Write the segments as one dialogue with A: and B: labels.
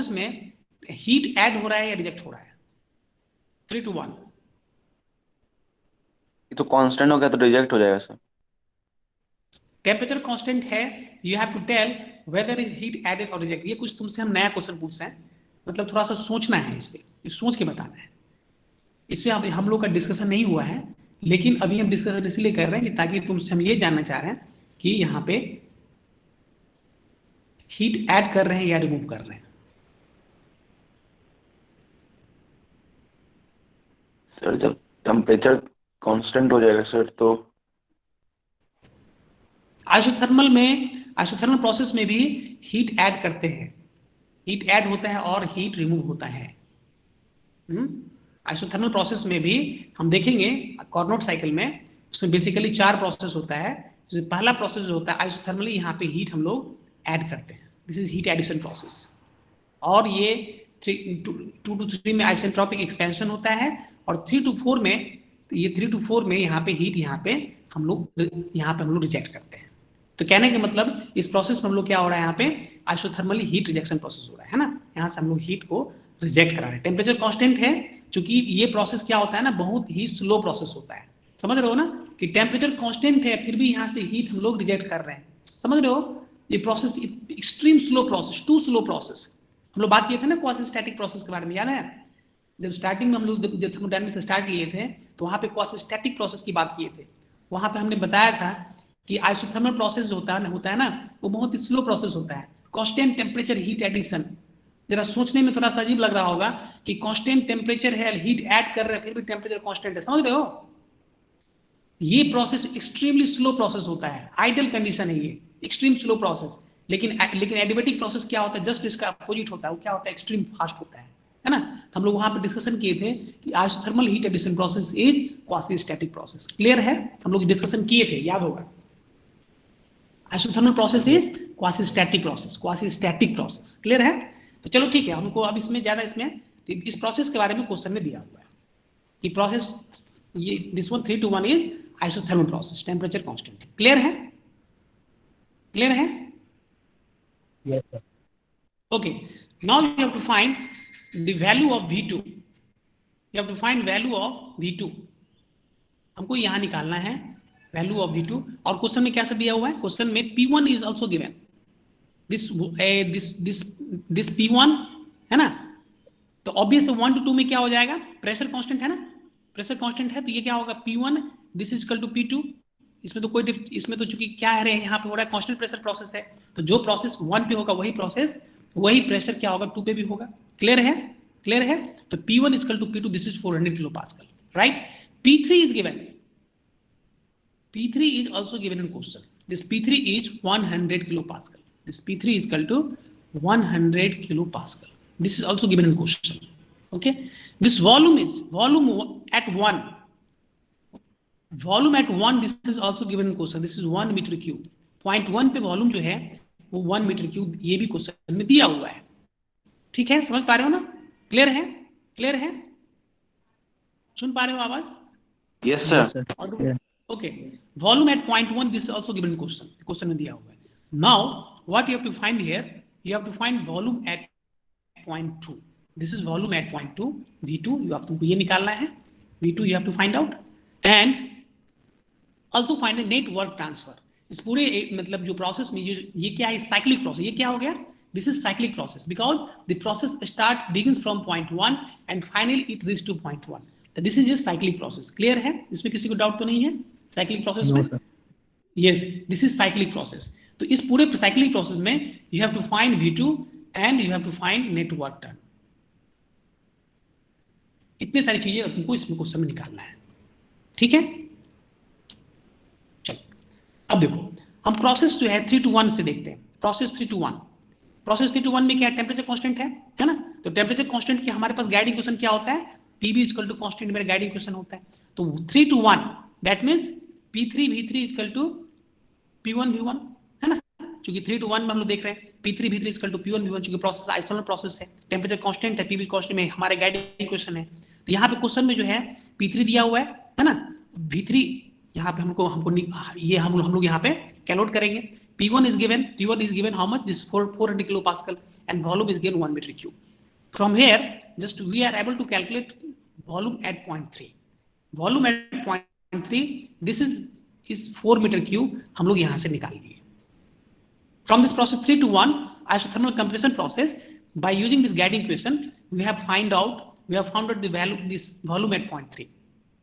A: Process में heat add हो रहा है या रिजेक्ट हो रहा है? 3 to 1।
B: ये तो कांस्टेंट हो गया तो रिजेक्ट हो जाएगा सर।
A: टेम्परेचर कांस्टेंट है, you have to tell whether is heat added और रिजेक्ट। ये कुछ तुमसे हम नया क्वेश्चन पूछ रहे हैं, मतलब थोड़ा सा सोचना है इस पे, सोच के बताना है। इसमें अभी हम लोग का डिस्कशन नहीं हुआ है, लेकिन अभी हम डिस्कशन इसलिए कर रहे हैं कि ताकि तुमसे हम ये जानना चाह रहे हैं कि यहाँ पे हीट ऐड कर रहे हैं या रिमूव कर रहे हैं।
B: सर जब टेम्परेचर कांस्टेंट हो जाएगा सर तो
A: आइसोथर्मल प्रोसेस में भी हीट ऐड करते हैं, हीट ऐड होता है और हीट रिमूव होता है। आइसोथर्मल प्रोसेस में भी हम देखेंगे कार्नोट साइकिल में, उसमें बेसिकली 4 प्रोसेस होता है। जैसे पहला प्रोसेस जो होता है आइसोथर्मली, यहाँ पे हीट हम लोग ऐड करते हैं, this is heat addition process. और ये 2 to 3 में आइसेंट्रोपिक एक्सपेंशन होता है, और 3 to 4 में, ये 3 to 4 में यहाँ पे हीट हम लोग रिजेक्ट करते हैं। तो कहने का मतलब इस प्रोसेस में हम लोग क्या हो रहा है, यहाँ पे आइसोथर्मली हीट रिजेक्शन प्रोसेस हो रहा है ना, यहाँ से हम लोग हीट को रिजेक्ट करा रहे हैं। टेम्परेचर कांस्टेंट है, क्योंकि ये प्रोसेस क्या होता है ना, बहुत ही स्लो प्रोसेस होता है। समझ रहे हो ना कि टेम्परेचर कांस्टेंट है, फिर भी यहाँ से हीट हम लोग रिजेक्ट कर रहे हैं। समझ रहे हो, ये process extreme slow process, too slow process. हम लोग बात किए थे ना क्वासी स्टैटिक प्रोसेस के बारे में, याद है? जब स्टार्टिंग में हम लोग जब थर्मोडायनामिक्स स्टार्ट लिए थे, तो वहाँ पे क्वासी स्टैटिक प्रोसेस की बात किए थे। वहाँ पे हमने बताया था कि आइसोथर्मल प्रोसेस होता है ना, वो बहुत ही स्लो प्रोसेस होता है। कांस्टेंट टेम्परेचर हीट एडिशन, जरा सोचने में थोड़ा सा अजीब लग रहा होगा कि कांस्टेंट टेम्परेचर है, हीट ऐड कर रहे हैं, फिर भी टेम्परेचर कांस्टेंट है। समझ रहे हो, ये प्रोसेस एक्सट्रीमली स्लो प्रोसेस होता है, आइडियल कंडीशन है ये, एक्सट्रीम स्लो प्रोसेस। लेकिन एडियाबेटिक प्रोसेस क्या होता है, जस्ट इसका अपोजिट होता है। वो क्या होता है, एक्सट्रीम फास्ट होता है ना। तो हम लोग वहां पर डिस्कशन किए थे कि isothermal heat addition process is quasi static process. Clear है, हम लोग डिस्कशन किए थे, याद होगा। Isothermal process is quasi static process, quasi static process. Clear है? तो चलो ठीक है, हमको अब इसमें ज्यादा इस प्रोसेस के बारे में क्वेश्चन में दिया हुआ है कि प्रोसेस ये this one 3 to 1 is isothermal process, temperature constant. Clear है? क्लियर है?
C: Yes, sir.
A: Okay, now you have to find the value of V2. You have to find value of V2. हमको यहां निकालना है वैल्यू ऑफ V2। और question में क्या सब दिया हुआ है, क्वेश्चन में P1 is also given, this P1 है ना। तो ऑब्वियस 1 to 2 में क्या हो जाएगा, प्रेशर कांस्टेंट है ना, प्रेशर कांस्टेंट है, तो ये क्या होगा P1 this is equal to P2। इसमें तो चूंकि क्या है यहाँ पे हो रहा है, कांस्टेंट प्रेशर प्रोसेस है, तो जो प्रोसेस 1 पे होगा वही प्रेशर क्या होगा 2 पे भी होगा। क्लियर है? क्लियर है? तो P1 is equal to P2, this is 400 kilo pascal, right. P3 is given, P3 is also given in question. This P3 is 100 kilopascal. This P3 is equal to 100 kilopascal. This is also given in question. Okay. This volume at 1. Volume at 1, this is also given in question. This is 1 meter cube. 0.1 पे volume जो है वो 1 metre cube, ये भी question में दिया हुआ है। ठीक है, समझ पा रहे हो ना? क्लियर है? क्लियर है? सुन पा रहे हो आवाज?
B: Yes sir.
C: Yes, sir. Yeah.
A: Okay, volume at 0.1, this is also given in question में दिया हुआ है। Now what you have to find here, you have to find volume at 0.2. This is volume at 0.2, V2 तुमको ये निकालना है, V2 you have to find out, and also find the net work transfer। इस पूरे मतलब जो process में ये क्या है, साइक्लिक प्रोसेस। ये क्या हो गया, this is cyclic process because the process begins from 0.1 and finally it reaches to 0.1. तो this is a cyclic process। Clear है? इसमें किसी को डाउट तो नहीं है साइक्लिक प्रोसेस
C: No,
A: में?
C: sir.
A: Yes, this is cyclic process. तो इस पूरे साइक्लिक प्रोसेस में you have to find V2 and you have to find net work done. इतनी सारी चीजें तुमको इसमें क्वेश्चन में निकालना है। ठीक है, चलो अब देखो, हम प्रोसेस जो है 3 to 1 से देखते हैं। प्रोसेस 3 to 1, प्रोसेस 3 to 1 में क्या टेम्परेचर कांस्टेंट है ना। तो टेम्परेचर कांस्टेंट की हमारे पास गाइडिंग क्वेश्चन क्या होता है, PV इक्वल टू कांस्टेंट मेरा गाइडिंग क्वेश्चन होता है। तो 3 to 1 that means P3 V3 equal to P1 V1 है ना, क्योंकि 3 to 1 में हम लोग देख रहे हैं P3 V3 equal to P1 V1, क्योंकि प्रोसेस आइसोथर्मल प्रोसेस है, टेम्परेचर कांस्टेंट है, PV कांस्टेंट में हमारे गाइडिंग क्वेश्चन है। तो यहाँ पे क्वेश्चन में जो है P3 दिया हुआ है ना, V3 यहाँ पे हमको ये हम लोग यहाँ पे कैलकुलेट करेंगे। P1 is given how much? This 400 kilopascal and volume is given 1 meter cube. From here, just we are able to calculate volume at point 3. Volume at point 3, this is 4 meter cube. हम लोग यहाँ से निकाल लिए. From this process 3 to 1 isothermal compression process, by using this guiding equation, we have found out the value this volume at point 3.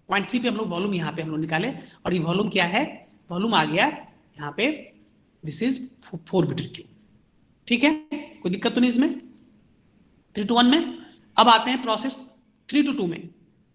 A: Point 3 पे हम लोग volume यहाँ पे हम लोग निकाले और ये वॉल्यूम क्या है? वॉल्यूम आ गया यहाँ पे दिस इज 4 मीटर क्यूब. ठीक है, कोई दिक्कत तो नहीं इसमें. 3 to 1 में. अब आते हैं प्रोसेस 3 to 2 में.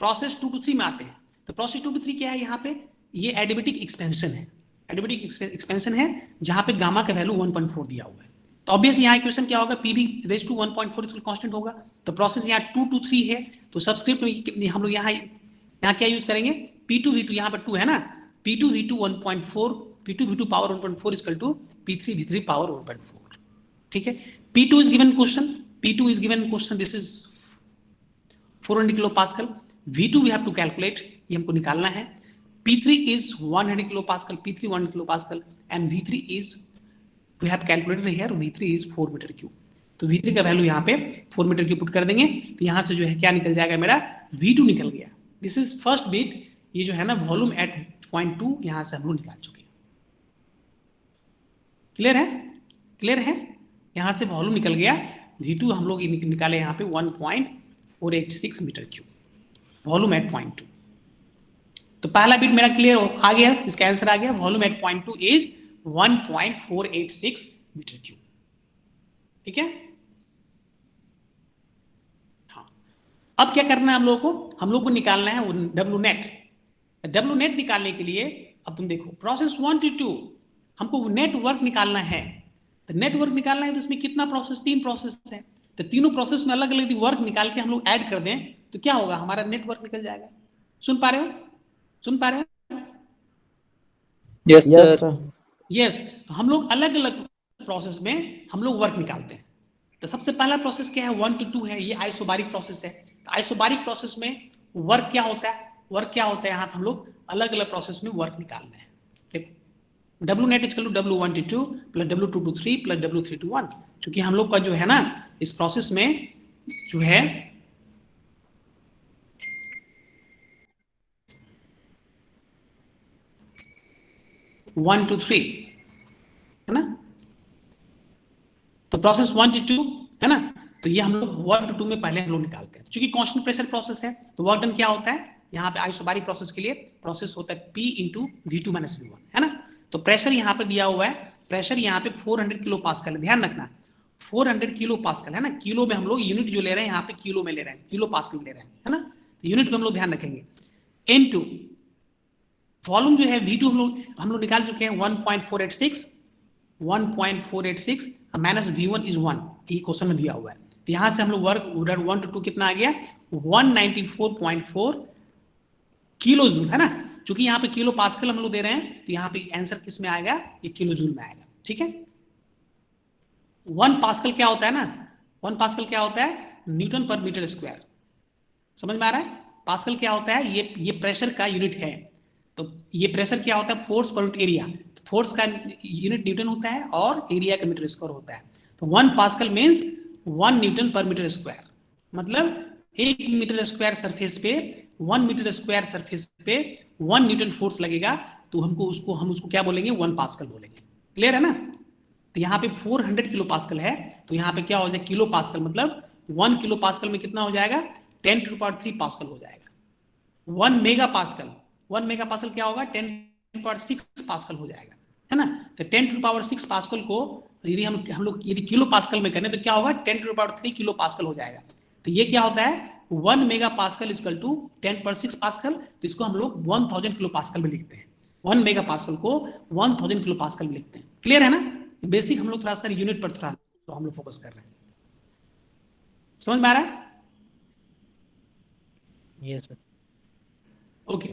A: प्रोसेस 2 to 3 में आते हैं. तो प्रोसेस 2 to 3 क्या है? यहाँ पे ये एडिबेटिक एक्सपेंशन है. एडिबेटिक एक्सपेंशन है जहां पे गामा का वैल्यू 1.4 दिया हुआ है. तो ऑब्वियस यहाँ इक्वेशन क्या होगा? पी बी रेज टू 1.4 इसको कांस्टेंट होगा. तो प्रोसेस यहाँ 2 to 3 है. तो सबस्क्रिप्ट में हम लोग यहाँ क्या यूज करेंगे? P2 V2 यहाँ पर 2 है ना. P2 V2 1.4 P2 V2 power 1.4 equal to P3 V3 power 1.4. ठीक है. P2 is given question. This is 400 kilo pascal. V2 we have to calculate, ये हमको निकालना है. P3 is 100 kilo pascal. P3 100 kilo pascal and V3 is we have calculated here. V3 is 4 metre cube. तो V3 का value यहाँ पे 4 metre cube put कर देंगे. तो यहाँ से जो है क्या निकल जाएगा? मेरा V2 निकल गया. This is first bit. ये जो है ना वॉल्यूम एट पॉइंट 2 यहां से हम लोग निकाल चुके हैं. क्लियर है. यहां से वॉल्यूम निकल गया. V2 हम लोग निकाले यहाँ पे 1.486 metre cube. Volume at point 2. तो पहला बिट मेरा क्लियर आ गया. इसका आंसर आ गया. Volume at point 2 is 1.486 metre cube. ठीक है. अब क्या करना है हम लोगों को? हम लोग को निकालना है डब्ल्यू नेट. डब्ल्यू नेट निकालने के लिए अब तुम देखो प्रोसेस 1 to 2 हमको नेटवर्क निकालना है. तो नेटवर्क निकालना है तो उसमें कितना प्रोसेस? 3 प्रोसेस है. तो तीनों प्रोसेस में अलग अलग वर्क निकाल के हम लोग ऐड कर दें तो क्या होगा? हमारा नेटवर्क निकल जाएगा. सुन पा रहे हो?
C: Yes sir.
A: यस. तो हम लोग अलग अलग प्रोसेस में हम लोग वर्क निकालते हैं. तो सबसे पहला प्रोसेस क्या है? 1 to 2 है. ये आइसोबारिक प्रोसेस है. आइसोबारिक प्रोसेस में वर्क क्या होता है? यहाँ पे हम लोग अलग अलग प्रोसेस में वर्क निकालना है. देखो W net equal to W1 to 2 plus W2 to 3 plus W3 to 1. क्योंकि हम लोग का जो है ना इस प्रोसेस में जो है वन टू थ्री है ना. तो प्रोसेस 1 to 2 है ना. तो ये हम लोग 1 to 2 में पहले हम लोग निकालते हैं. क्योंकि कांस्टेंट प्रेशर प्रोसेस है तो वर्क डन क्या होता है? यहाँ पे आइसोबारिक प्रोसेस के लिए प्रोसेस होता है P into V2 minus V1 है ना. तो प्रेशर यहाँ पे दिया हुआ है. प्रेशर यहाँ पे 400 किलो पास्कल है. ध्यान रखना 400 किलो पास्कल है ना. किलो में हम लोग यूनिट जो ले रहे हैं यहाँ पे किलो में ले रहे हैं, किलो पास्कल ले रहे हैं है ना. तो यूनिट में हम लोग ध्यान रखेंगे. N2 वॉल्यूम जो है V2 हम लोग निकाल चुके हैं 1.486 माइनस V1 इज 1. ये क्वेश्चन में दिया हुआ है. तो यहाँ से हम लोग वर्क 1 to 2 कितना आ गया? 194.4 किलो जूल है ना. क्योंकि यहाँ पे किलो पास्कल हम लोग दे रहे हैं तो यहाँ पे आंसर किस में आएगा? ये किलो जूल में आएगा. ठीक है. 1 पास्कल क्या होता है ना? 1 पास्कल क्या होता है? न्यूटन पर मीटर स्क्वायर. समझ में आ रहा है? पास्कल क्या होता है? ये प्रेशर का यूनिट है. तो ये प्रेशर क्या होता है? Force per unit area. तो फोर्स का यूनिट न्यूटन होता है और एरिया का मीटर स्क्वायर होता है. तो 1 पास्कल मीन्स 1 न्यूटन पर मीटर स्क्वायर. मतलब 1 मीटर स्क्वायर सरफेस पे 1 मीटर स्क्वायर सरफेस पे 1 न्यूटन फोर्स लगेगा. तो हम उसको क्या बोलेंगे? 1 पास्कल बोलेंगे. क्लियर है ना. तो यहाँ पे 400 किलो पास्कल है. तो यहाँ पे क्या हो जाएगा? Kilo pascal. मतलब 1 किलो पास्कल में कितना हो जाएगा? 10⁻³ पास्कल हो जाएगा. 1 मेगा पास्कल क्या होगा? 10⁻6 पास्कल हो जाएगा है ना. तो 10⁻6 पास्कल को यदि हम लोग यदि किलो पास्कल में करें तो क्या होगा? 10⁻³ किलो पास्कल हो जाएगा. तो ये क्या होता है? 1 mega pascal equal to 10⁻6 pascal. तो इसको हम लोग 1000 किलो पास्कल में लिखते हैं. 1 मेगा पास्कल को 1000 किलो पास्कल में लिखते हैं. क्लियर है ना. बेसिक हम लोग थोड़ा सा यूनिट पर थोड़ा तो हम लोग फोकस कर रहे हैं. समझ में आ रहा है?
C: Yes sir.
A: ओके.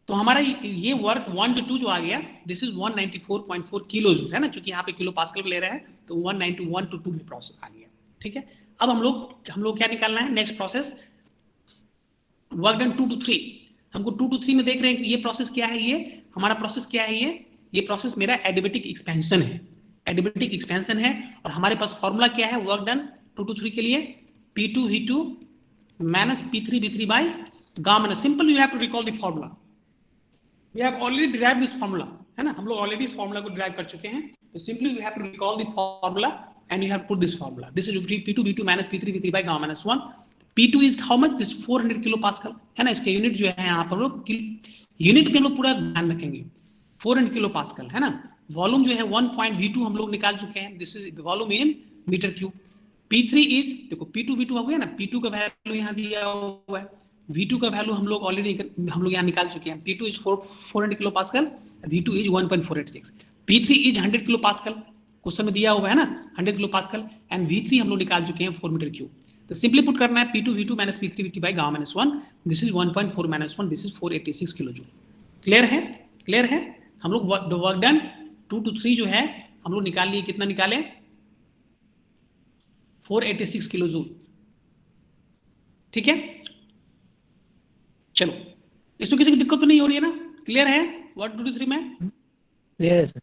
A: तो हमारा ये वर्क 1 to 2 जो आ गया दिस इज 194.4 किलो जूल है ना. क्योंकि यहाँ पे किलो पास्कल में ले रहे हैं तो 191 to 2 में प्रोसेस आ गया. ठीक है. अब हम लोग क्या निकालना है? Next process work done 2 to 3 हमको 2 to 3 में देख रहे हैं कि ये प्रोसेस क्या है, ये हमारा प्रोसेस क्या है, ये प्रोसेस मेरा एडिबेटिक एक्सपेंशन है, एडिबेटिक एक्सपेंशन है। और हमारे पास फॉर्मूला क्या है वर्क डन 2 to 3 के लिए, P2 V2 minus P3 V3 by gamma. Simple you have to recall the formula, we have already derived this formula, है ना, हम लोग ऑलरेडी इस फॉर्मूला को डिराइव कर चुके हैं। तो simply you have to recall the formula and you have put this formula, this is P2 V2 minus P3 V3 by gamma minus 1। P2 is how much, this 400 kilo pascal, है ना, इसके unit जो है यहाँ पर लोग unit पे हम लोग पूरा ध्यान रखेंगे, 400 किलो पास्कल, है ना। वॉल्यूम जो है 1.V2 हम लोग निकाल चुके हैं, this is volume in metre cube. P3 is, देखो P2 V2 हो गया ना, P2 का वैल्यू यहाँ दिया हुआ है, V2 का वैल्यू हम लोग ऑलरेडी हम लोग यहाँ निकाल चुके हैं। P2 is 400 kilo pascal, V2 is 1.486, P3 is 100 kilo pascal, question में दिया हुआ है ना 100 किलो पास्कल, एंड V3 हम लोग निकाल चुके हैं 4 मीटर क्यूब। तो सिंपली पुट करना है P2 V2 minus P3 V3 by gamma minus 1, this is 1.4 minus 1, this is 486 kilo joule. Clear है, क्लियर है। हम लोग वर्क डन 2 to 3 जो है हम लोग निकाल लिए, कितना निकाले 486 किलो जूल, ठीक है। चलो, इसमें किसी की दिक्कत तो नहीं हो रही है ना, क्लियर है वर्क 2 to 3 में?
C: क्लियर है सर।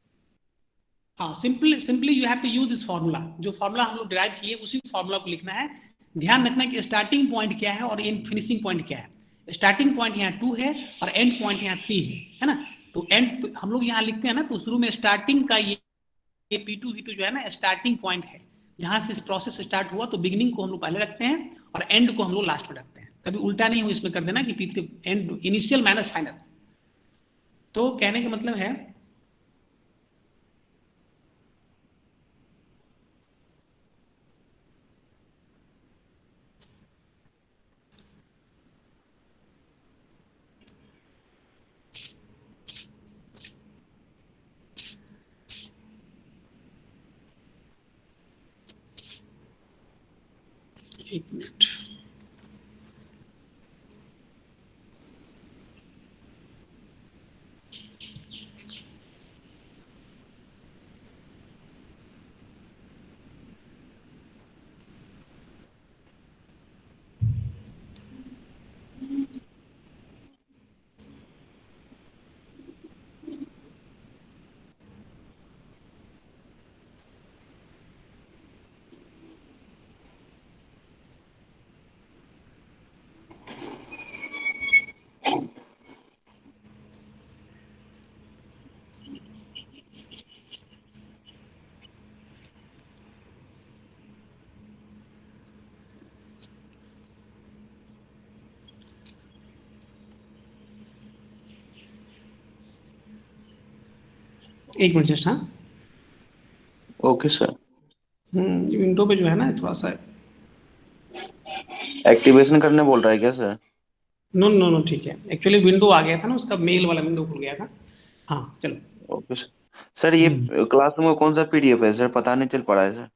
A: हाँ, simply you have to use this formula, जो फॉर्मूला हम लोग डिराइव किए उसी फॉर्मूला को लिखना है। ध्यान रखना कि स्टार्टिंग पॉइंट क्या है और एंड फिनिशिंग पॉइंट क्या है। स्टार्टिंग पॉइंट यहाँ 2 है और एंड पॉइंट यहाँ 3 है ना। तो एंड तो हम लोग यहाँ लिखते हैं ना, तो शुरू में स्टार्टिंग का ये P2 V2 जो है ना स्टार्टिंग पॉइंट है, जहां से इस प्रोसेस स्टार्ट हुआ, तो बिगिनिंग को हम लोग पहले रखते हैं और एंड को हम लोग लास्ट में रखते हैं। कभी उल्टा नहीं हो इसमें कर देना कि P3 and initial minus final. तो कहने का मतलब है एक मिनट, एक मिनट जस्ट। हाँ,
B: ओके सर।
A: विंडो पे जो है ना थोड़ा सा,
B: एक्टिवेशन करने बोल रहा है क्या सर?
A: नो नो नो, ठीक है, एक्चुअली विंडो आ गया था ना, उसका मेल वाला विंडो खुल गया था। हाँ चलो।
B: Okay sir. सर ये क्लासरूम का कौन सा पीडीएफ है सर, पता नहीं चल पा रहा है सर।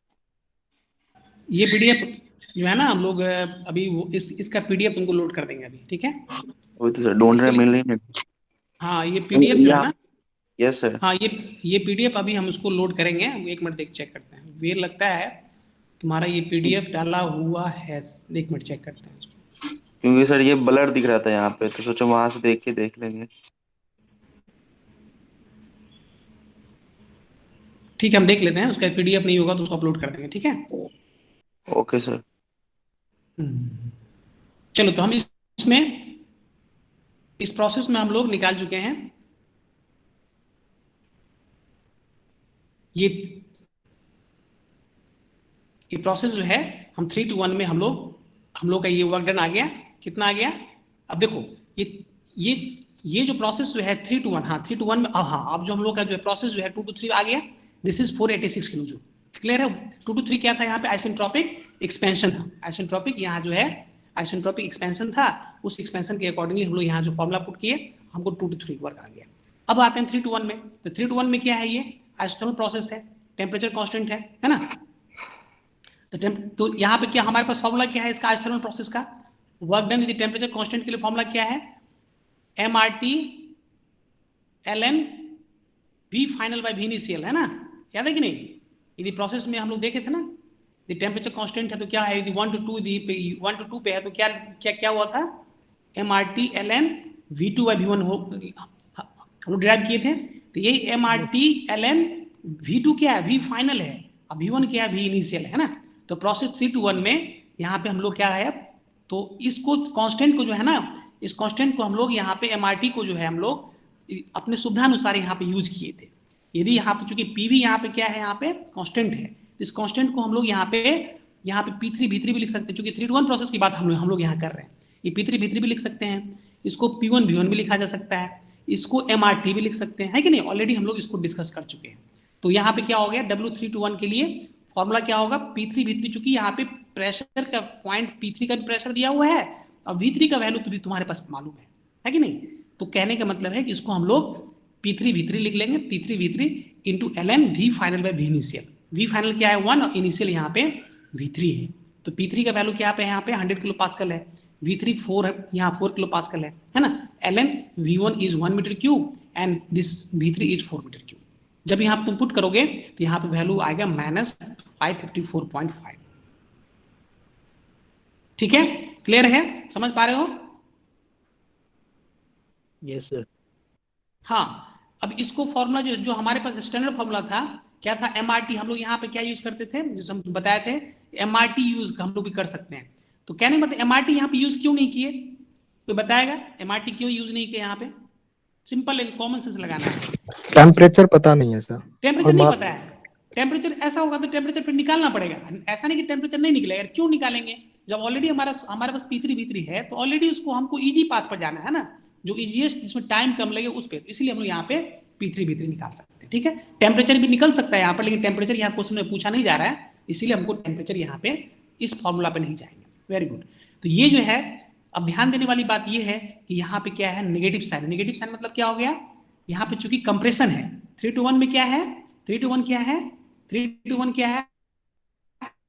A: ये पीडीएफ जो है ना हम लोग अभी वो इसका पीडीएफ तुमको लोड कर देंगे अभी, ठीक है।
B: वही तो सर ढूंढ रहे, मिल नहीं रहे।
A: हाँ, ये पीडीएफ जो है ना,
B: यस सर।
A: हाँ ये पीडीएफ अभी हम उसको लोड करेंगे। एक मिनट देख चेक करते हैं, ये लगता है तुम्हारा ये पीडीएफ डाला हुआ है, एक मिनट चेक करते हैं उसको।
B: क्योंकि सर ये ब्लर दिख रहा था यहाँ पे, तो सोचो वहां से देख के देख लेंगे।
A: ठीक है, हम देख लेते हैं, उसका पीडीएफ नहीं होगा तो उसको अपलोड कर देंगे, ठीक है।
B: Okay sir.
A: चलो, तो हम इसमें इस प्रोसेस में हम लोग निकाल चुके हैं ये प्रोसेस जो है, हम 3 to 1 में हम लोग का ये वर्क डन आ गया। कितना आ गया? अब देखो ये जो प्रोसेस जो है 3 to 1, हाँ 3 to 1 में, अब जो हम लोग का जो प्रोसेस जो है 2 to 3 आ गया, this is 486 kilo joule. Clear है? 2 to 3 क्या था यहाँ पे? आइसेंट्रोपिक एक्सपेंशन था। आइसेंट्रोपिक यहाँ जो है आइसेंट्रोपिक एक्सपेंशन था, उस एक्सपेंशन के अकॉर्डिंगली हम लोग यहाँ जो फॉर्मुला पुट किए, हमको 2 to 3 वर्क आ गया। अब आते हैं 3 to 1 में। तो 3 to 1 में क्या है? ये आइसोथर्मल प्रोसेस है, टेम्परेचर कांस्टेंट है ना। तो यहाँ पे क्या हमारे पास फॉर्मूला क्या है इसका आइसोथर्मल प्रोसेस का? Work done with temperature constant के लिए फॉर्मूला क्या है? MRT ln V final by V initial, है ना, याद है कि नहीं? यदि प्रोसेस में हम लोग देखे थे ना, यदि टेम्परेचर कांस्टेंट है तो क्या है, यदि 1 to 2 पे है तो क्या हुआ था? MRT ln V2 by V1 हो हम लोग डिराइव किए थे। तो यही MRT ln V2 क्या है, V फाइनल है, अब V1 क्या है, V इनिशियल है ना। तो प्रोसेस 3 to 1 में यहाँ पे हम लोग क्या है, तो इसको कांस्टेंट को जो है ना, इस कांस्टेंट को हम लोग यहाँ पे MRT को जो है हम लोग अपने सुविधानुसार यहाँ पे यूज किए थे। यदि यहाँ पे चूंकि PV यहाँ पे क्या है, यहाँ पे कांस्टेंट है, तो इस कांस्टेंट को हम लोग यहाँ पे P3 V3 भी लिख सकते हैं, चूंकि 3 to 1 प्रोसेस की बात हम लोग यहाँ कर रहे हैं। ये P3 V3 भी लिख सकते हैं, इसको P1 V1 भी लिखा जा सकता है, इसको MRT भी लिख सकते हैं, है कि नहीं। ऑलरेडी हम लोग इसको डिस्कस कर चुके हैं। तो यहाँ पे क्या हो गया, W3 to 1 के लिए फॉर्मूला क्या होगा, P3 V3, चूंकि यहाँ पे प्रेशर का पॉइंट P3 का भी प्रेशर दिया हुआ है और V3 का वैल्यू तो भी तुम्हारे पास मालूम है कि नहीं। तो कहने का मतलब है कि इसको हम लोग P3 V3 लिख लेंगे, P3 V3 into ln V final by V initial. V final क्या है 1 और इनिशियल यहाँ पे V3 है। तो P3 का वैल्यू क्या पे यहाँ पे 100 किलो पास्कल है, V3 4 है, यहाँ 4 किलो पास्कल है ना। ln V1 is 1 metre cube and this V3 is 4 metre cube. जब यहाँ पे तुम पुट करोगे तो यहाँ पे वैल्यू आएगा -554.5। ठीक है, क्लियर है, समझ पा रहे हो?
C: Yes sir.
A: हाँ, अब इसको फॉर्मूला जो हमारे पास स्टैंडर्ड फॉर्मूला था क्या था, MRT, हम लोग यहाँ पे क्या यूज करते थे, जो हम बताए थे MRT यूज हम लोग भी कर सकते हैं। तो कहने मतलब MRT यहाँ पे यूज क्यों नहीं किए, कोई बताएगा MRT क्यों यूज नहीं किए? यहाँ पे सिंपल है, कॉमन सेंस लगाना है।
C: टेम्परेचर पता नहीं है सर।
A: टेम्परेचर नहीं पता है, टेम्परेचर ऐसा होगा तो टेम्परेचर फिर निकालना पड़ेगा। ऐसा नहीं कि टेम्परेचर नहीं निकलेगा, क्यों निकालेंगे जब ऑलरेडी हमारे पास P3 V3 है, तो ऑलरेडी उसको हमको इजी पाथ पर जाना है ना, जो इजीएस्ट जिसमें टाइम कम लगे उस पर, इसलिए हम लोग यहाँ पे P3 V3 निकाल सकते हैं। ठीक है, टेम्परेचर भी निकल सकता है यहाँ पर, लेकिन टेम्परेचर यहाँ क्वेश्चन में पूछा नहीं जा रहा है, इसलिए हमको टेम्परेचर यहाँ पे इस फॉर्मूला पे नहीं जाएंगे। Very good. तो ये जो है, अब ध्यान देने वाली बात ये है कि यहाँ पे क्या है, नेगेटिव साइन। नेगेटिव साइन मतलब क्या हो गया, यहाँ पे चूंकि कंप्रेशन है, 3 to 1 में क्या है, 3 to 1 क्या है, 3 to 1 क्या है,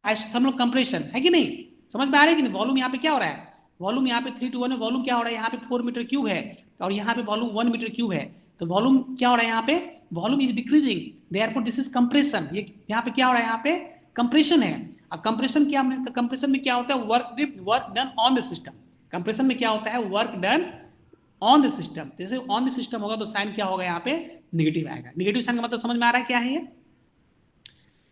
A: आइसोथर्मल कंप्रेशन, है कि नहीं। समझ में आ रहा है कि नहीं। वॉल्यूम यहाँ पे क्या हो रहा है, वॉल्यूम यहाँ पे 3 to 1 में वॉल्यूम क्या हो रहा है, यहाँ पे 4 मीटर क्यूब है और यहाँ पे वॉल्यूम 1 मीटर क्यूब है। तो वॉल्यूम क्या हो रहा है, यहाँ पे volume is decreasing, therefore this is compression. ये यहाँ पे क्या हो रहा है, यहाँ पे कंप्रेशन है। अब कंप्रेशन क्या, कंप्रेशन में क्या होता है, work done on the system. Compression में क्या होता है, work done on the system. जैसे ऑन द सिस्टम होगा तो साइन क्या होगा, यहाँ पे नेगेटिव आएगा। नेगेटिव साइन का मतलब समझ में आ रहा है क्या है ये।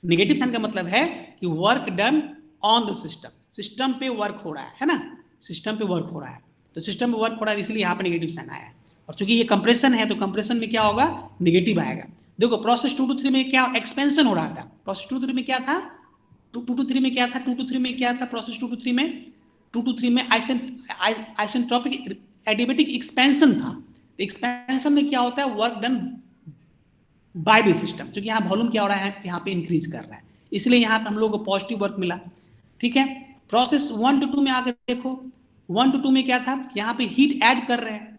A: नेगेटिव साइन का मतलब है कि work done on the system, system पे वर्क हो रहा है ना, सिस्टम पे वर्क हो रहा है। तो सिस्टम पे वर्क हो रहा है, इसलिए यहाँ पे नेगेटिव साइन आया है। और चूंकि ये कंप्रेशन है, तो कंप्रेशन में क्या होगा, नेगेटिव आएगा। देखो प्रोसेस 2 to 3 में क्या एक्सपेंशन हो रहा था, प्रोसेस 2 to 3 में क्या था, 2 to 3 में क्या था, 2 to 3 में क्या था, प्रोसेस 2 to 3 में, 2 to 3 में आइसेंट्रोपिक एडियाबेटिक एक्सपेंशन था। तो एक्सपेंशन में क्या होता है, work done by the system, क्योंकि यहाँ वॉल्यूम क्या हो रहा है, यहाँ पे इंक्रीज कर रहा है, इसलिए यहाँ पे हम लोग को पॉजिटिव वर्क मिला। ठीक है, प्रोसेस 1 to 2 में आकर देखो, 1 to 2 में क्या था, यहाँ पे हीट ऐड कर रहे हैं।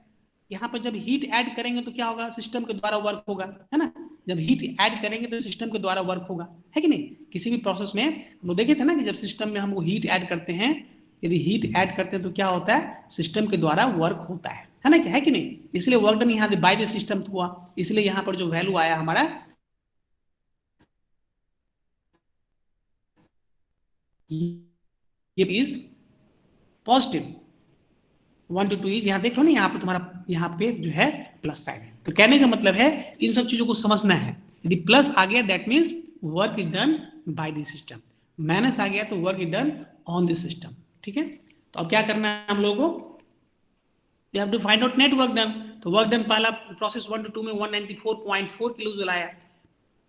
A: यहाँ पर जब हीट ऐड करेंगे तो क्या होगा, सिस्टम के द्वारा वर्क होगा, है ना। जब हीट ऐड करेंगे तो सिस्टम के द्वारा वर्क होगा, है कि नहीं। किसी भी प्रोसेस में हम लोग देखे थे ना कि जब सिस्टम में हम हीट ऐड करते हैं, यदि हीट ऐड करते हैं तो क्या होता है, सिस्टम के द्वारा वर्क होता है ना, क्या है कि नहीं। इसलिए वर्क डन यहाँ बाय द सिस्टम हुआ, इसलिए यहाँ पर जो वैल्यू आया हमारा, ये इज पॉजिटिव। 1 to 2 इज, यहाँ देख लो ना, यहाँ पे तुम्हारा यहाँ पे जो है प्लस साइन है। तो कहने का मतलब है इन सब चीजों को समझना है। यदि प्लस आ गया that means work is done by the system, minus आ गया तो work is done on the system. ठीक है, तो अब क्या करना है हम लोगों को, you have to find out net work done। तो वर्क डन पहला प्रोसेस 1 to 2 में 194.4 किलो जूल आया।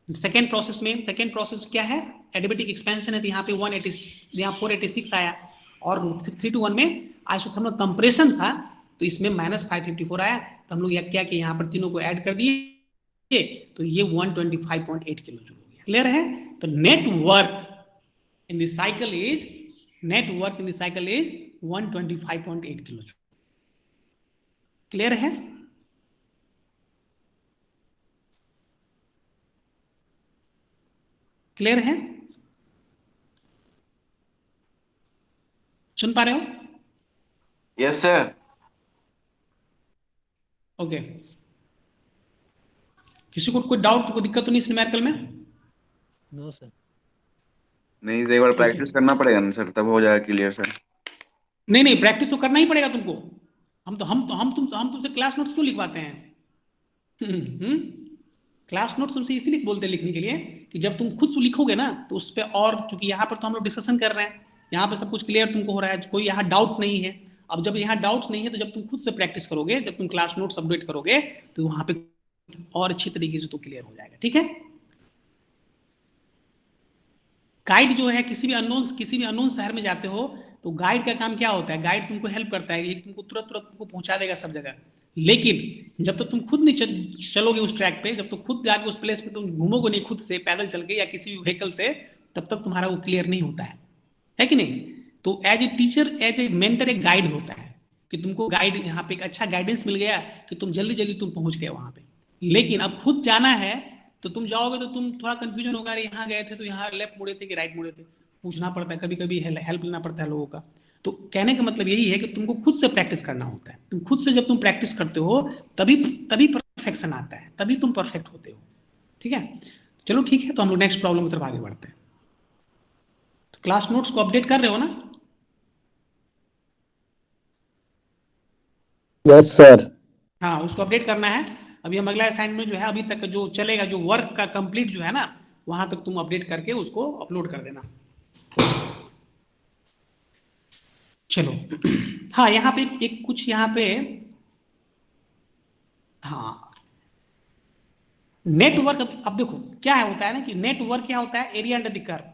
A: सेकेंड प्रोसेस में, सेकेंड प्रोसेस क्या है, एडियाबेटिक एक्सपेंशन है, तो यहाँ पे 180, यहाँ 486 आया। और 3 to 1 में आइसोथर्मल कंप्रेशन था, तो इसमें -554 आया। तो हम लोग क्या किया, यहाँ पर तीनों को ऐड कर दिए, तो ये 125.8 किलो जूल हो गया। क्लियर है। तो net work in the cycle is, net work in the cycle is 125.8 kilo joule. Clear है। क्लियर है, सुन पा रहे हो?
B: Yes sir.
A: ओके, किसी को कोई डाउट, कोई दिक्कत तो नहीं इस न्यूमेरिकल में?
C: No sir.
B: नहीं, एक बार प्रैक्टिस करना पड़ेगा ना सर, तब हो जाएगा क्लियर सर।
A: नहीं नहीं, प्रैक्टिस तो करना ही पड़ेगा तुमको। हम तुमसे क्लास नोट्स क्यों लिखवाते हैं? क्लास नोट्स तुमसे इसीलिए बोलते हैं लिखने के लिए कि जब तुम खुद से लिखोगे ना तो उस पर, और चूंकि यहाँ पर तो हम लोग डिस्कशन कर रहे हैं, यहाँ पे सब कुछ क्लियर तुमको हो रहा है, कोई यहाँ डाउट नहीं है। अब जब यहाँ डाउट्स नहीं है तो जब तुम खुद से प्रैक्टिस करोगे, जब तुम क्लास नोट्स अपडेट करोगे तो वहां पे और अच्छी तरीके से तो क्लियर हो जाएगा। ठीक है। गाइड जो है, किसी भी अननोन शहर में जाते हो तो गाइड का काम क्या होता है? गाइड तुमको हेल्प करता है, तुमको तुरंत तुरंत तुमको पहुंचा देगा सब जगह। लेकिन जब तक तुम खुद नहीं चलोगे उस ट्रैक पे, जब तक खुद जाके उस प्लेस पे तुम घूमोगे नहीं खुद से, पैदल चल के या किसी भी व्हीकल से, तब तक तुम्हारा वो क्लियर नहीं होता है कि नहीं? तो as a teacher, as a mentor, एक गाइड होता है कि तुमको गाइड, यहाँ पे एक अच्छा गाइडेंस मिल गया कि तुम जल्दी जल्दी तुम पहुंच गए वहां पे। लेकिन अब खुद जाना है तो तुम जाओगे तो तुम थोड़ा कंफ्यूजन होगा, अरे यहाँ गए थे तो यहाँ लेफ्ट मुड़े थे कि राइट मुड़े थे, पूछना पड़ता है, कभी कभी हेल्प लेना पड़ता है लोगों का। तो कहने का मतलब यही है कि तुमको खुद से प्रैक्टिस करना होता है। तुम खुद से जब तुम प्रैक्टिस करते हो तभी तभी परफेक्शन आता है, तभी तुम परफेक्ट होते हो। ठीक है, चलो ठीक है, तो हम लोग नेक्स्ट प्रॉब्लम की तरफ आगे बढ़ते हैं। तो क्लास नोट्स को अपडेट कर रहे हो ना?
C: Yes sir.
A: हाँ, उसको अपडेट करना है। अभी हम अगला असाइनमेंट जो है, अभी तक जो चलेगा, जो वर्क का कंप्लीट जो है ना, वहां तक तुम अपडेट करके उसको अपलोड कर देना। चलो हाँ, यहाँ पे एक कुछ यहाँ पे, हाँ, नेटवर्क। अब देखो क्या है, होता है ना कि नेटवर्क क्या होता है? Area under the curve.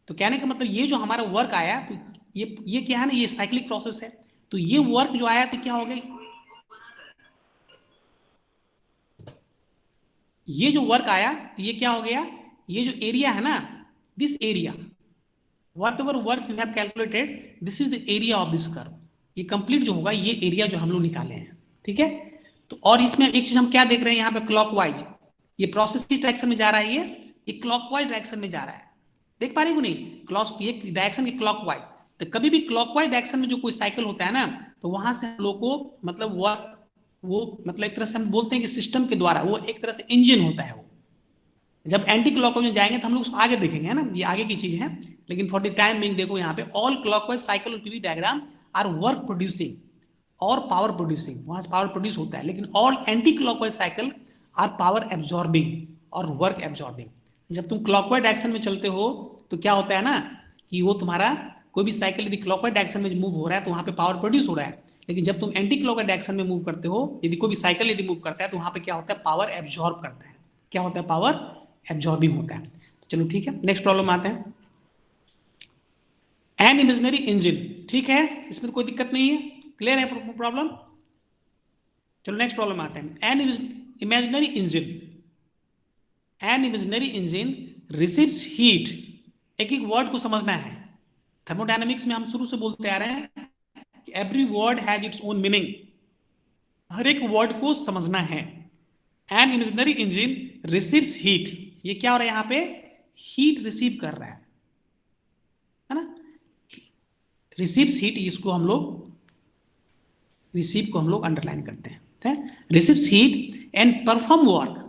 A: तो कहने का मतलब ये जो हमारा वर्क आया, तो ये क्या है ना, ये साइक्लिक प्रोसेस है। तो ये वर्क जो आया तो क्या हो गया, ये जो वर्क आया तो ये क्या हो गया, ये जो एरिया है ना, this area, what ever work you have calculated, this is the area of this curve. ये कंप्लीट जो होगा, ये एरिया जो हम लोग निकाले हैं। ठीक है। तो और इसमें एक चीज हम क्या देख रहे हैं यहाँ पे, क्लॉकवाइज, ये प्रोसेस किस डायरेक्शन में जा रहा है? ये क्लॉकवाइज डायरेक्शन में जा रहा है। देख पा रही हो नहीं? ये डायरेक्शन की क्लॉकवाइज। तो कभी भी क्लॉकवाइज डायरेक्शन में जो कोई साइकिल होता है ना, तो वहां से हम लोग को मतलब वो मतलब एक तरह से हम बोलते हैं कि सिस्टम के द्वारा, वो एक तरह से इंजन होता है वो। जब एंटी क्लॉकवाइज में जाएंगे तो हम लोग उसको आगे देखेंगे, है ना, ये आगे की चीज है। लेकिन फॉर द टाइम बिंग देखो यहाँ पे, ऑल क्लॉकवाइज साइकिल और PV diagram are work producing और पावर प्रोड्यूसिंग, वहां से पावर प्रोड्यूस होता है। लेकिन all anti clockwise cycle are power absorbing और वर्क एब्जॉर्बिंग। जब तुम क्लॉकवाइज डायरेक्शन में चलते हो तो क्या होता है ना कि वो तुम्हारा कोई भी साइकिल यदि क्लॉकवाइज डायरेक्शन में मूव हो रहा है तो वहां पे पावर प्रोड्यूस हो रहा है। लेकिन जब तुम एंटी क्लॉकवाइज डायरेक्शन में मूव करते हो, यदि कोई भी साइकिल यदि मूव करता है, तो वहां पे क्या होता है, पावर एब्जॉर्ब करता है। क्या होता है? पावर एब्जॉर्बिंग होता है। तो चलो ठीक है, नेक्स्ट प्रॉब्लम आते हैं। एन इमेजिनरी इंजन, ठीक है, इसमें तो कोई दिक्कत नहीं है, क्लियर है प्रॉब्लम। चलो नेक्स्ट प्रॉब्लम आते हैं। N imaginary engine, N imaginary engine receives heat. एक एक वर्ड को समझना है। थर्मोडायनामिक्स में हम शुरू से बोलते आ रहे हैं कि every word has its own meaning, हर एक वर्ड को समझना है। An imaginary engine receives heat, ये क्या हो रहा है यहाँ पे, हीट रिसीव कर रहा है ना। रिसीव्स हीट, इसको हम लोग, रिसीव को हम लोग अंडरलाइन करते हैं। Receives heat and perform work.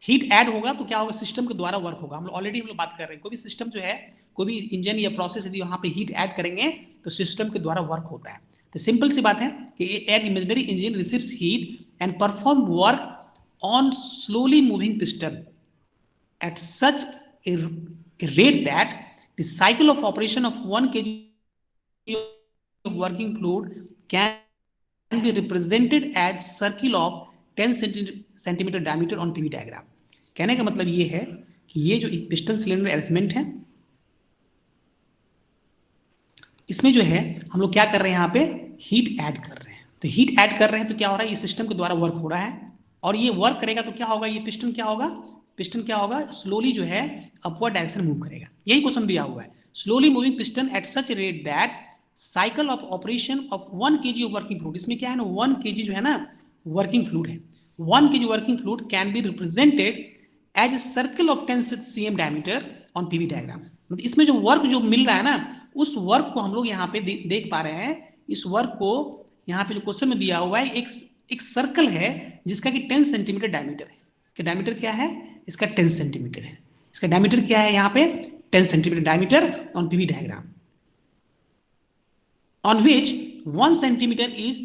A: Heat add होगा तो क्या होगा, सिस्टम के द्वारा वर्क होगा। हम लोग ऑलरेडी बात कर रहे हैं, कोई भी सिस्टम जो है, कोई भी इंजन या प्रोसेस यदि वहां पे हीट ऐड करेंगे तो सिस्टम के द्वारा वर्क होता है। तो सिंपल सी बात है कि N imaginary engine receives heat and perform work on slowly moving piston at such a rate that the cycle of operation of 1 kg of working fluid can be represented as circle of 10 centimeter diameter on PV diagram। कहने का मतलब ये है कि ये जो एक piston cylinder arrangement है, इसमें जो है हम लोग क्या कर रहे हैं, यहाँ पे हीट ऐड कर रहे हैं। तो हीट ऐड कर रहे हैं तो क्या हो रहा है, ये सिस्टम के द्वारा वर्क हो रहा है। और ये वर्क करेगा तो क्या होगा, ये पिस्टन क्या होगा, पिस्टन क्या होगा, स्लोली जो है अपवर्ड डायरेक्शन मूव करेगा। यही क्वेश्चन दिया हुआ है, slowly moving piston at such rate that cycle of operation of 1 kg of working fluid. इसमें क्या है ना, 1 kg जो है ना वर्किंग फ्लूइड है, 1 kg working fluid can be represented as a circle of 10 cm diameter on PV diagram. मतलब इसमें जो वर्क जो मिल रहा है ना, उस वर्क को हम लोग यहाँ पे देख पा रहे हैं। इस वर्क को यहाँ पे जो क्वेश्चन में दिया हुआ है, एक सर्कल है जिसका कि 10 सेंटीमीटर डायमीटर है। कि डायमीटर क्या है इसका, 10 सेंटीमीटर है। इसका डायमीटर क्या है यहाँ पे, 10 centimetre diameter on PV diagram, on which 1 centimetre is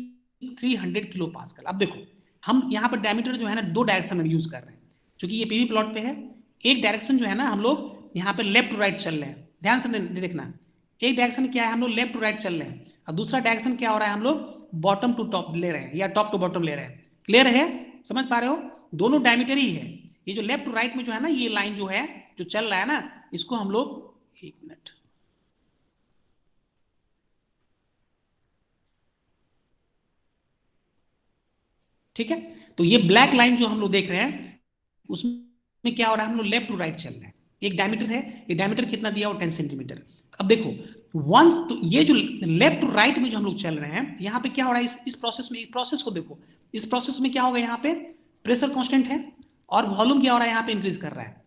A: 300 kilo pascal. अब देखो हम यहाँ पर डायमीटर जो है ना दो डायरेक्शन में यूज कर रहे हैं, क्योंकि ये पीवी प्लॉट पे है। एक डायरेक्शन जो है ना हम लोग यहाँ पे लेफ्ट टू राइट चल रहे हैं, ध्यान से देखना। एक डायरेक्शन क्या है, हम लोग लेफ्ट टू राइट चल रहे हैं, और दूसरा डायरेक्शन क्या हो रहा है, हम लोग बॉटम टू टॉप ले रहे हैं या टॉप टू बॉटम ले रहे हैं। क्लियर है, समझ पा रहे हो? दोनों डायमीटर ही है। ये जो लेफ्ट टू राइट में जो है ना ये लाइन जो है जो चल रहा है ना, इसको हम लोग, एक मिनट, ठीक है। तो ये ब्लैक लाइन जो हम लोग देख रहे हैं उसमें क्या हो रहा है, हम लोग लेफ्ट टू राइट चल रहे हैं। एक डायमीटर है, ये डायमीटर कितना दिया हो, 10 सेंटीमीटर। अब देखो वंस, तो ये जो लेफ्ट टू राइट में जो हम लोग चल रहे हैं, यहाँ पे क्या हो रहा है, इस प्रोसेस में, इस प्रोसेस को देखो, इस प्रोसेस में क्या होगा, यहाँ पे प्रेशर कांस्टेंट है और वॉल्यूम क्या हो रहा है, यहाँ पे इंक्रीज कर रहा है।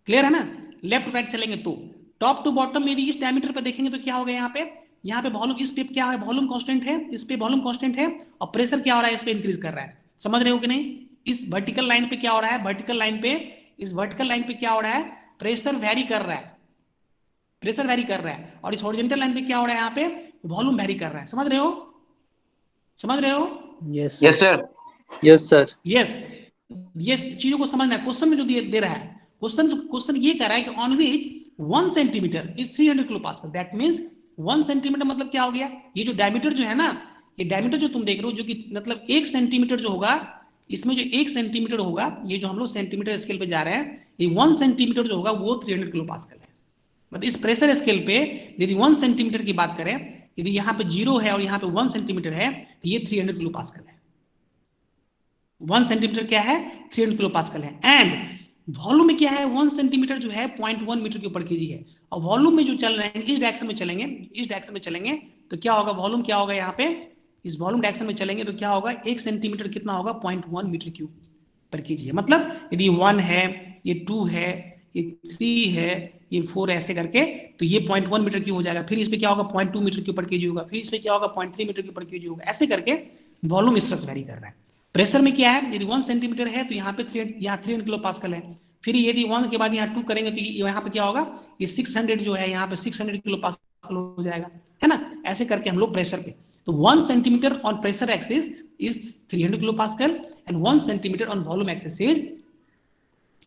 A: क्लियर है ना? लेफ्ट टू राइट चलेंगे तो टॉप टू बॉटम में यदि इस डायमीटर पे देखेंगे तो क्या होगा, यहाँ पे वॉल्यूम, इस पे क्या है, वॉल्यूम कांस्टेंट है, इस पे वॉल्यूम कांस्टेंट है, और प्रेशर क्या हो रहा है, इस पे इंक्रीज कर रहा है। समझ रहे हो कि नहीं? इस वर्टिकल लाइन पे क्या हो रहा है, वर्टिकल लाइन पे, इस वर्टिकल लाइन पे क्या हो रहा है, प्रेशर वेरी कर रहा है, प्रेशर वेरी कर रहा है, और इस हॉरिजॉन्टल लाइन पे क्या हो रहा है, यहाँ पे वॉल्यूम वेरी कर रहा है। समझ रहे हो? समझ रहे हो?
C: Yes
B: yes sir.
C: Yes sir.
A: Yes, ये चीजों को समझना है। क्वेश्चन में जो दे रहा है, क्वेश्चन ये कह रहा है कि on which 1 centimetre is 300 kilo pascal, that means 1 centimetre मतलब क्या हो गया, ये जो डायमीटर जो है ना, ये डायमीटर जो तुम देख रहे हो, जो कि मतलब 1 सेंटीमीटर जो होगा, इसमें जो 1 सेंटीमीटर होगा, ये जो हम लोग सेंटीमीटर स्केल पे जा रहे हैं, ये 1 सेंटीमीटर जो होगा वो 300 किलो पास्कल है। मतलब इस प्रेशर स्केल पे यदि 1 सेंटीमीटर की बात करें, यदि यहाँ पे 0 है और यहाँ पे 1 सेंटीमीटर है, तो ये 300 किलो पास्कल है। 1 सेंटीमीटर क्या है, 300 किलो पास्कल है। एंड वॉल्यूम में क्या है, 1 सेंटीमीटर जो है 0.1 मीटर के ऊपर केजी है, और वॉल्यूम में जो चल रहे हैं इस डायरेक्शन में चलेंगे, इस डायरेक्शन में चलेंगे तो क्या होगा, वॉल्यूम क्या होगा, यहाँ पे इस वॉल्यूम डायरेक्शन में चलेंगे तो क्या होगा, 1 सेंटीमीटर कितना होगा, 0.1 मीटर क्यूब पर केजी है। मतलब यदि 1 है, ये 2 है, ये 3 है, ये 4 ऐसे करके, तो ये 0.1 मीटर क्यूब हो जाएगा। फिर इस पे क्या होगा, 0.2 मीटर के ऊपर केजी होगा, फिर इस पे क्या होगा, 0.3 मीटर के ऊपर केजी होगा। ऐसे करके वॉल्यूम इस तरह से वेरी कर रहा है। प्रेशर में क्या है, यदि 1 सेंटीमीटर है तो यहाँ पे 300 किलो पास्कल है। फिर यदि 1 के बाद यहाँ 2 करेंगे तो यहाँ पे क्या होगा, ये 600 जो है, यहाँ पे 600 किलो पास्कल हो जाएगा, है ना? ऐसे करके हम लोग प्रेशर पे, तो 1 centimetre on pressure axis is 300 kilo pascal and 1 centimetre on volume axis is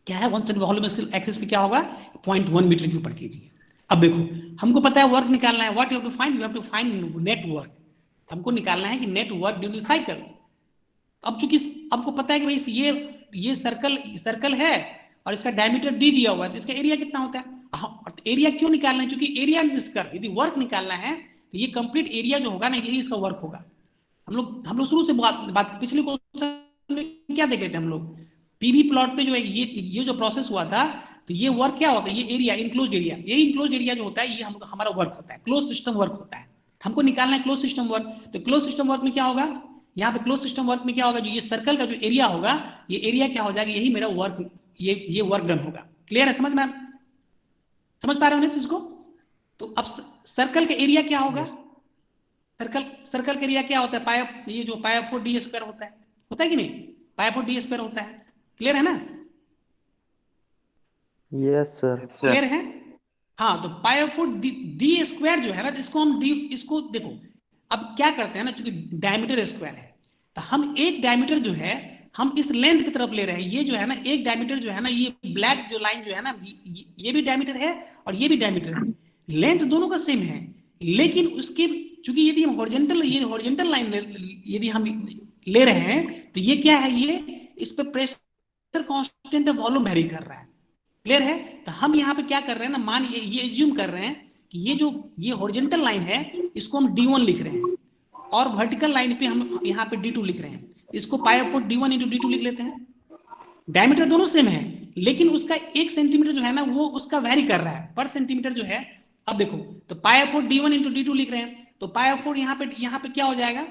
A: क्या है, 1 सेंटीमीटर वॉल्यूम एक्सिस पे क्या होगा, 0.1 मीटर क्यूब पर केजी है। अब देखो हमको पता है वर्क निकालना है, what you have to find, you have to find net work. हमको निकालना है कि नेट वर्क ड्यूरिंग साइकिल। अब चूंकि आपको पता है कि भाई ये सर्कल है और इसका डायमीटर डी दिया हुआ है, तो इसका एरिया कितना होता है। हाँ, एरिया क्यों निकालना है, क्योंकि एरिया यदि वर्क निकालना है तो ये कंप्लीट एरिया जो होगा ना, यही इसका वर्क होगा। हम लोग शुरू से बात पिछले क्वेश्चन में क्या देखे थे हम लोग, पीवी प्लॉट पे जो है ये जो प्रोसेस हुआ था, तो ये वर्क क्या होता है, ये एरिया, इनक्लोज्ड एरिया, ये इनक्लोज्ड एरिया जो होता है ये हमारा वर्क होता है, क्लोज सिस्टम वर्क होता है। हमको निकालना है क्लोज सिस्टम वर्क। तो क्लोज सिस्टम वर्क में क्या होगा, यहाँ पे क्लोज सिस्टम वर्क में क्या होगा, जो ये सर्कल का जो एरिया होगा, ये एरिया क्या हो जाएगा, यही मेरा वर्क, ये वर्क डन होगा। क्लियर है, समझ पा रहे हो ना इसको? तो अब सर्कल का एरिया क्या होगा, सर्कल का एरिया क्या होता है, पाई, ये जो पाई 4 डी स्क्वायर होता है कि नहीं, पाई 4 डी स्क्वायर होता है। क्लियर है ना?
C: Yes sir.
A: क्लियर है? हाँ, तो पाई 4 डी स्क्वायर जो है ना, इसको हम डी, इसको देखो अब क्या करते हैं ना, चूंकि डायमीटर स्क्वायर है, तो हम एक डायमीटर जो है हम इस लेंथ की तरफ ले रहे हैं। ये जो है ना एक डायमीटर जो है ना, ये ब्लैक जो लाइन जो है ना, ये भी डायमीटर है और ये भी डायमीटर है, लेंथ दोनों का सेम है। लेकिन उसके चूंकि यदि हम हॉरिजॉन्टल लाइन यदि हम ले रहे हैं, तो ये क्या है, ये इस पे प्रेशर कांस्टेंट वॉल्यूम वेरी कर रहा है। क्लियर है? तो हम यहाँ पे क्या कर रहे हैं ना, मान ये एज्यूम कर रहे हैं कि ये हॉरिजॉन्टल लाइन है, इसको हम D1 लिख रहे हैं, और वर्टिकल लाइन पे हम यहाँ पे D2 लिख रहे हैं। इसको pi upon D1 into D2 लिख लेते हैं। डायमीटर दोनों सेम है, लेकिन उसका 1 सेंटीमीटर जो है ना, वो उसका वेरी कर रहा है पर सेंटीमीटर जो है। अब देखो, तो pi upon D1 into D2 लिख रहे हैं, तो पाई अपॉन यहाँ पे क्या हो जाएगा,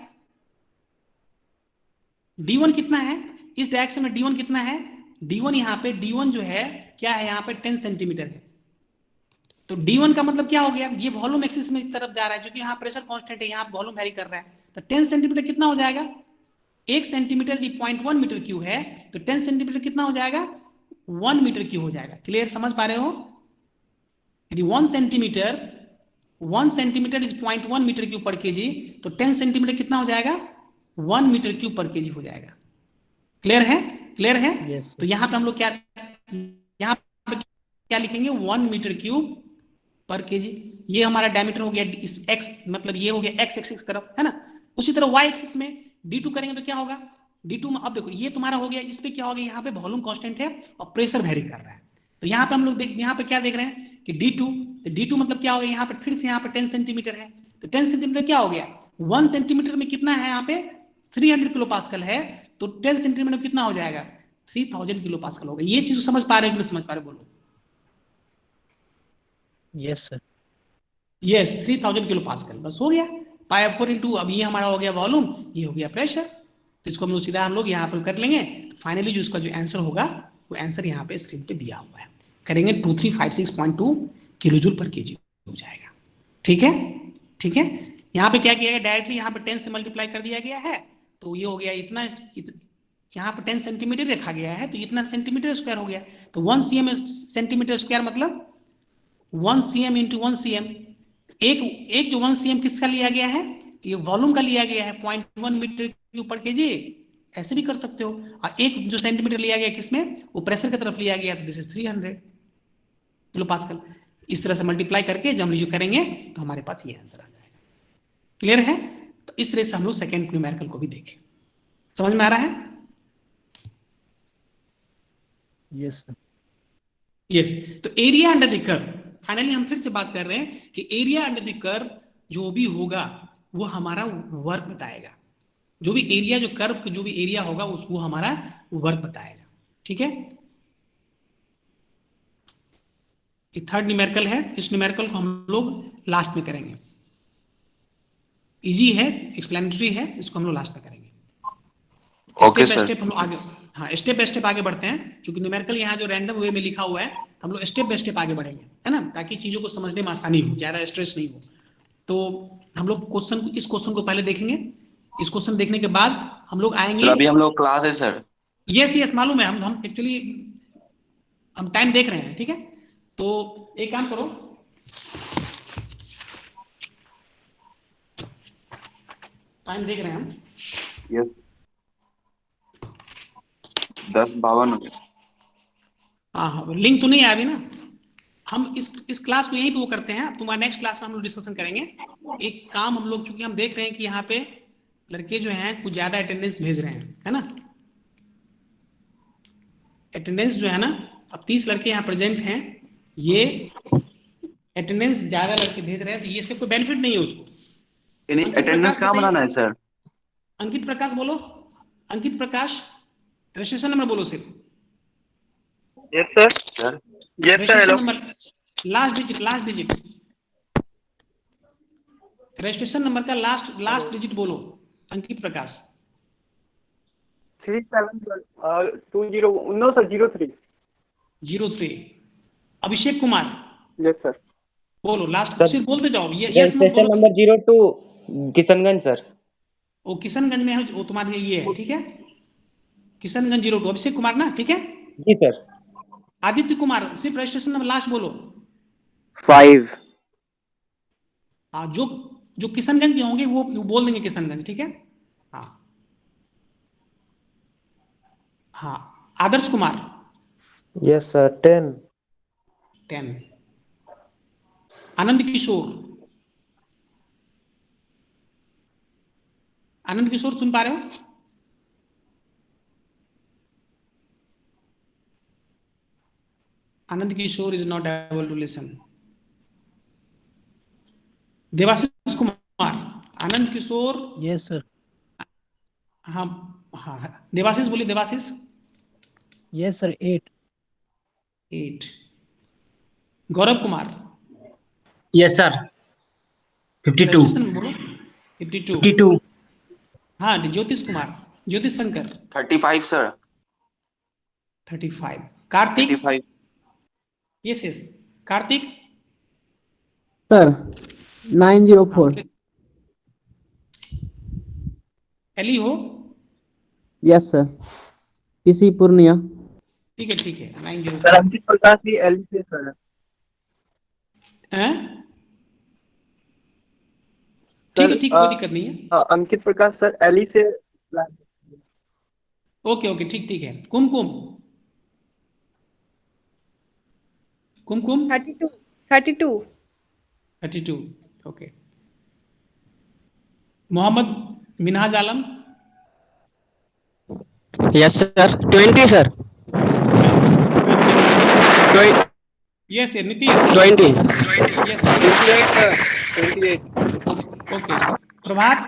A: D1 कितना है, इस डायरेक्शन में D1 कितना है, D1 यहाँ पे D1 जो है क्या है, यहाँ पे 10 सेंटीमीटर है। तो D1 का मतलब क्या हो गया, ये वॉल्यूम एक्सिस में तरफ जा रहा है, क्योंकि यहाँ प्रेशर कांस्टेंट है, यहाँ वॉल्यूम वेरी कर रहा है। तो 10 सेंटीमीटर कितना हो जाएगा, 1 सेंटीमीटर की 0.1 मीटर क्यूब है, तो 10 सेंटीमीटर कितना हो जाएगा, 1 मीटर क्यूब हो जाएगा। क्लियर, समझ पा रहे हो? यदि 1 सेंटीमीटर इज 0.1 मीटर क्यूब पर केजी, तो 10 सेंटीमीटर कितना हो जाएगा, 1 मीटर क्यूब पर केजी हो जाएगा। क्लियर है? क्लियर है?
C: Yes,
A: तो यहाँ पे हम लोग क्या, यहाँ पे क्या लिखेंगे, 1 मीटर क्यूब पर केजी। ये हमारा डायमीटर हो गया, इस x मतलब ये हो गया x एक्सिस तरफ, है ना। उसी तरह y एक्सिस में d2 करेंगे तो क्या होगा, d2 में अब देखो ये तुम्हारा हो गया, इस पे क्या हो गया, यहाँ पे वॉल्यूम कांस्टेंट है और प्रेशर वेरी कर रहा है। तो यहाँ पे हम लोग यहाँ पे क्या देख रहे हैं कि d2, तो d2 मतलब क्या हो गया, यहाँ पे फिर से यहाँ पे 10 सेंटीमीटर है, तो 10 सेंटीमीटर क्या हो गया, 1 सेंटीमीटर में कितना है, यहाँ पे 300 किलो पास्कल है, तो 10 सेंटीमीटर में कितना हो जाएगा, 3000 किलो पास्कल होगा। ये चीज समझ पा रहे हो कि नहीं समझ पा रहे, बोलो।
C: yes, sir.
A: Yes, 3000 kilo pascal, बस हो गया। पाई 4 इंटू, अब ये हमारा हो गया वॉल्यूम, ये हो गया प्रेशर। तो इसको हम लोग सीधा हम लोग यहाँ पर कर लेंगे। फाइनली जो इसका जो आंसर होगा, वो आंसर यहाँ पे स्क्रीन पे दिया हुआ है, करेंगे 2356.2 किलो जूल पर केजी हो जाएगा। ठीक है, ठीक है। यहाँ पे क्या किया गया, डायरेक्टली यहाँ पे 10 से मल्टीप्लाई कर दिया गया है, तो ये हो गया इतना, यहाँ पे 10 सेंटीमीटर रखा गया है, तो इतना सेंटीमीटर स्क्वायर हो गया। तो 1 cm सेंटीमीटर स्क्वायर मतलब 1 cm इंटू 1 cm। एक जो 1 cm किसका लिया गया है, ये वॉल्यूम का लिया गया है, 0.1 मीटर क्यूब पर केजी, ऐसे भी कर सकते हो। और एक जो सेंटीमीटर लिया गया किसमें, वो प्रेशर की तरफ लिया गया, तो दिस इज 300 किलो पास्कल। इस तरह से मल्टीप्लाई करके जब हम जो करेंगे तो हमारे पास ये आंसर आ जाएगा। क्लियर है? तो इस तरह से हम लोग सेकेंड न्यूमेरिकल को भी देखें। समझ में आ रहा है?
C: Yes, sir.
A: यस। तो area under the curve, finally हम फिर से बात कर रहे हैं कि एरिया अंडर द कर्व जो भी होगा वो हमारा वर्क बताएगा। जो भी एरिया, जो कर्व जो भी एरिया होगा वो हमारा वर्क बताएगा। ठीक है, ये थर्ड न्यूमेरिकल है, इस न्यूमेरिकल को हम लोग लास्ट में करेंगे। इजी है, एक्सप्लेनेटरी है, इसको हम लोग लास्ट में करेंगे।
B: Okay
A: step by
B: sir.
A: Step हम लोग आगे, हाँ स्टेप बाय स्टेप आगे बढ़ते हैं, क्योंकि न्यूमेरिकल यहाँ जो रैंडम वे में लिखा हुआ है, हम लोग स्टेप बाय स्टेप आगे बढ़ेंगे, है ना, ताकि चीजों को समझने में आसानी हो, ज्यादा स्ट्रेस नहीं हो। तो हम लोग इस क्वेश्चन को पहले देखेंगे। इस क्वेश्चन देखने के बाद हम लोग
B: सर
A: आएंगे।
B: अभी हम लोग क्लास है सर।
A: यस यस मालूम है, हम एक्चुअली हम टाइम देख रहे हैं। ठीक है, तो एक काम करो, टाइम देख रहे हैं हम।
B: यस, 10:52 हो गए।
A: हाँ, लिंक तो नहीं आया अभी ना। हम इस क्लास को यहीं पे वो करते हैं, तुम्हारा नेक्स्ट क्लास में हम लोग डिस्कशन करेंगे। एक काम हम लोग, चूंकि हम देख रहे हैं कि यहाँ पे लड़के जो हैं कुछ ज्यादा अटेंडेंस भेज रहे हैं, है ना, अटेंडेंस जो है ना, अब 30 लड़के यहाँ प्रेजेंट हैं, ये अटेंडेंस ज्यादा लड़के भेज रहे हैं, तो ये सब कोई बेनिफिट नहीं है उसको।
B: यानी
A: अंकित
B: अटेंडेंस
A: प्रकाश
B: कहाँ
A: बताइए,
B: बनाना है सर?
A: अंकित प्रकाश बोलो, अंकित प्रकाश, रजिस्ट्रेशन नंबर बोलो सिर्फ,
C: Yes, sir.
B: Sir
C: Yes, sir.
A: Registration
C: Hello.
A: Number, last digit, last digit, registration number का लास्ट डिजिट बोलो अंकित प्रकाश।
C: 3720 no sir 03.
A: 03। Abhishek Kumar
C: Yes, sir.
A: बोलो लास्ट,
D: सर,
A: सिर्फ बोलते जाओ, ये यस मत
D: रजिस्ट्रेशन
A: बोलो।
D: Number 02 Kishanganj sir.
A: वो किशनगंज में है, वो तुम्हारे ये है, ठीक है, किशनगंज 02, अभिषेक कुमार ना, ठीक है।
D: जी सर।
A: आदित्य कुमार, सिर्फ रजिस्ट्रेशन नंबर लास्ट बोलो।
D: 5।
A: हाँ, जो जो किशनगंज के होंगे वो बोल देंगे किशनगंज, ठीक है। हाँ हाँ, आदर्श कुमार
C: Yes, sir. 10.
A: 10। आनंद किशोर, आनंद किशोर सुन पा रहे हो? Anand Kishor is not able to listen. Devashish Kumar, Anand Kishor,
C: Yes, sir.
A: हाँ हाँ, देवाशीष बोलिए, Devashish.
C: Yes, sir. 8.
A: 8। Gaurav Kumar,
D: yes sir. 52।
A: Registration number बोलो। 52।
D: 52।
A: हाँ, Jyotish Kumar, Jyotish Shankar
B: 35 sir.
A: 35। Kartik,
B: 35
A: yes yes, Kartik
C: Sir. 904.
A: एली हो,
C: Yes, sir. PC पूर्णिया.
A: ठीक है, 90।
C: Sir, अंकित प्रकाश जी एल से सर.
A: ठीक है, कोई दिक्कत नहीं है।
C: अंकित प्रकाश सर एल से
A: ओके ओके, ठीक ठीक है। Kumkum, Kumkum
E: 32 32
A: 32, okay. Mohammad Minhaj Alam,
C: Yes, sir. 20, sir.
A: 20, yes Nitish,
C: 20.
A: Yes Nitish,
C: 28, sir. 28.
A: Okay. Prabhat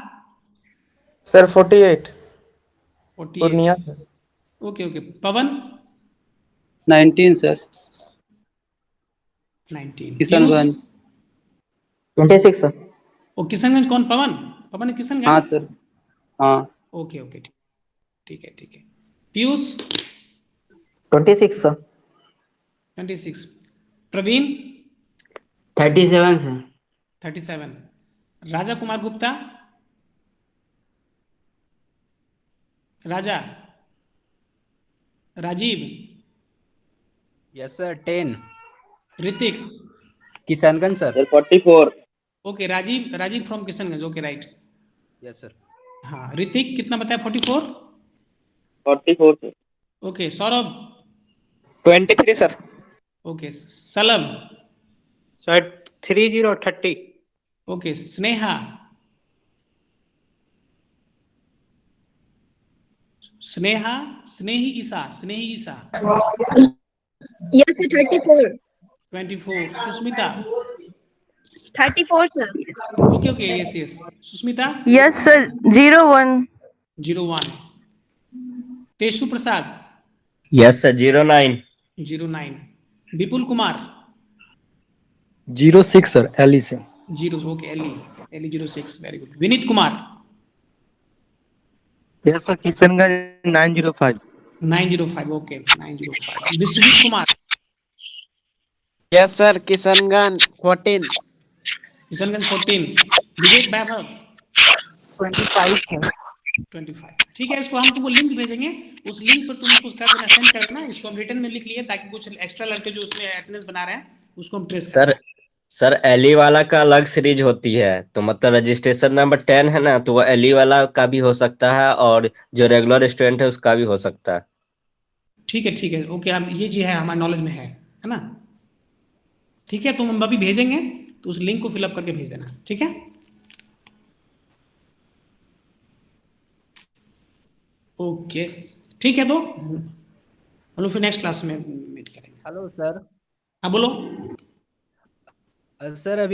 F: sir 48
A: 48,
F: Purnia से।
A: Okay okay. Pawan
C: 19, sir.
A: 19,
C: Kishanganj.
A: Piyush
C: 26, sir.
A: ओ किशनगंज कौन? पवन, पवन है किशनगंज।
C: हाँ सर, हाँ।
A: ओके ओके, ठीक, ठीक है ठीक है। Piyush
C: 26, sir.
A: 26, Praveen
C: 37, sir.
A: 37, Raja Kumar Gupta, Raja, Rajeev,
G: yes sir 10
A: Hrithik,
G: Kishanganj sir.
D: Sir 44।
A: Okay. Rajeev, Rajeev from Kishanganj, okay right.
G: Yes sir.
A: हाँ, ऋतिक कितना बताया? 44,
D: 44 sir.
A: Okay. Saurabh
G: 23 sir.
A: Okay. Salam,
C: sir 3030।
A: Okay. Sneha, Sneha, स्नेही ईसा, स्नेही ईसा
E: Yes, sir. 34
A: 24, Sushmita,
E: 34, sir.
A: Okay okay, yes yes. Sushmita
H: Yes, sir. 01.
A: 01, Teju Prasad
D: yes sir 09।
A: 09, Vipul Kumar
F: 06 sir, एली से।
A: 0, ओके। एली, एली 06, very good. Vineet Kumar
B: yes sir, Kishanganj 905।
A: 905, okay 905। Vishwajit Kumar
C: yes sir, Kishanganj 14।
A: Kishanganj 14, Vivek Vaibhav
C: 25,
A: 25, ठीक है। इसको हम तुमको लिंक भेजेंगे, उस लिंक पर तुम उसको कर देना, सेंड कर देना। इसको हम रिटर्न में लिख लिए ताकि कुछ एक्स्ट्रा लड़के जो उसमें अटेंडेंस बना रहे हैं उसको हम ट्रेस
I: सर सर एली वाला का अलग सीरीज होती है, तो मतलब रजिस्ट्रेशन नंबर 10 है ना, तो वो एली वाला का भी हो सकता है और जो रेगुलर स्टूडेंट है उसका भी हो सकता है।
A: ठीक है ओके। हम ये चीज है हमारे नॉलेज में है ना। ठीक है, तुम हम अभी भेजेंगे तो उस लिंक को फिलअप करके भेज देना, ठीक है। ओके, ठीक है। तो हम लोग फिर नेक्स्ट क्लास में मीट करेंगे।
G: Hello sir.
A: हाँ बोलो।
G: सर अभी